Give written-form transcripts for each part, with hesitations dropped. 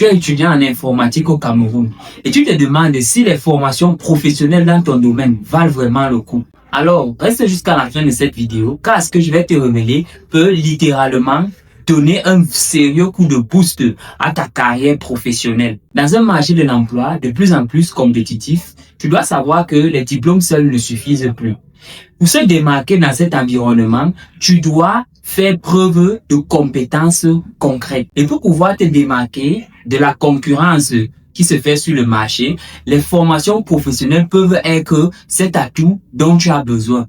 tu es étudiant en informatique au Cameroun et tu te demandes si les formations professionnelles dans ton domaine valent vraiment le coup. Alors, reste jusqu'à la fin de cette vidéo car ce que je vais te révéler peut littéralement donner un sérieux coup de boost à ta carrière professionnelle. Dans un marché de l'emploi de plus en plus compétitif, tu dois savoir que les diplômes seuls ne suffisent plus. Pour se démarquer dans cet environnement, tu dois faire preuve de compétences concrètes. Et pour pouvoir te démarquer de la concurrence qui se fait sur le marché, les formations professionnelles peuvent être cet atout dont tu as besoin.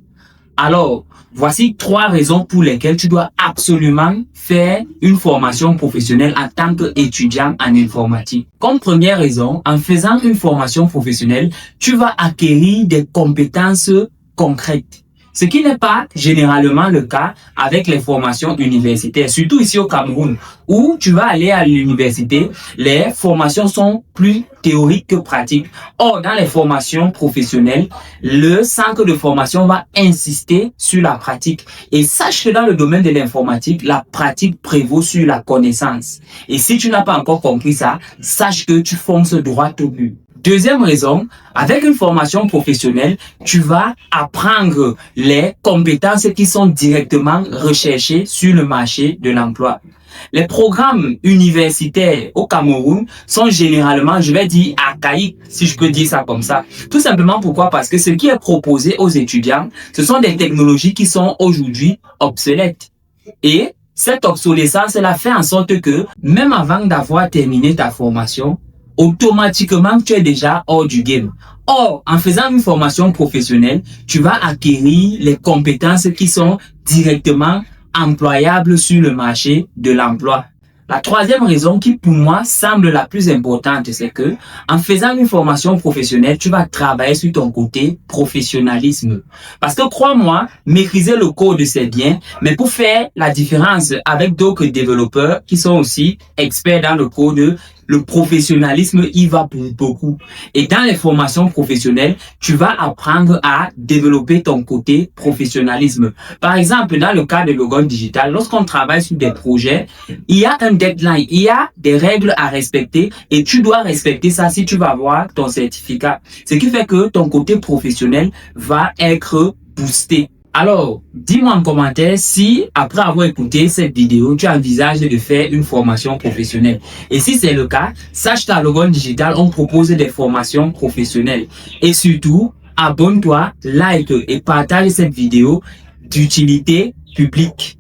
Alors, voici 3 raisons pour lesquelles tu dois absolument faire une formation professionnelle en tant qu'étudiant en informatique. Comme première raison, en faisant une formation professionnelle, tu vas acquérir des compétences concrètes. Ce qui n'est pas généralement le cas avec les formations universitaires, surtout ici au Cameroun, où tu vas aller à l'université, les formations sont plus théoriques que pratiques. Or, dans les formations professionnelles, le centre de formation va insister sur la pratique. Et sache que dans le domaine de l'informatique, la pratique prévaut sur la connaissance. Et si tu n'as pas encore compris ça, sache que tu fonces droit au but. Deuxième raison, avec une formation professionnelle, tu vas apprendre les compétences qui sont directement recherchées sur le marché de l'emploi. Les programmes universitaires au Cameroun sont généralement, je vais dire, archaïques, si je peux dire ça comme ça. Tout simplement pourquoi? Parce que ce qui est proposé aux étudiants, ce sont des technologies qui sont aujourd'hui obsolètes. Et cette obsolescence-là fait en sorte que, même avant d'avoir terminé ta formation, automatiquement, tu es déjà hors du game. Or, en faisant une formation professionnelle, tu vas acquérir les compétences qui sont directement employables sur le marché de l'emploi. La troisième raison qui pour moi semble la plus importante, c'est que en faisant une formation professionnelle, tu vas travailler sur ton côté professionnalisme. Parce que crois-moi, maîtriser le code c'est bien, mais pour faire la différence avec d'autres développeurs qui sont aussi experts dans le code, le professionnalisme, il va pour beaucoup. Et dans les formations professionnelles, tu vas apprendre à développer ton côté professionnalisme. Par exemple, dans le cas de Logon Digital, lorsqu'on travaille sur des projets, il y a un deadline, il y a des règles à respecter et tu dois respecter ça si tu vas avoir ton certificat. Ce qui fait que ton côté professionnel va être boosté. Alors, dis-moi en commentaire si, après avoir écouté cette vidéo, tu envisages de faire une formation professionnelle. Et si c'est le cas, sache qu'à Logon Digital, on propose des formations professionnelles. Et surtout, abonne-toi, like et partage cette vidéo d'utilité publique.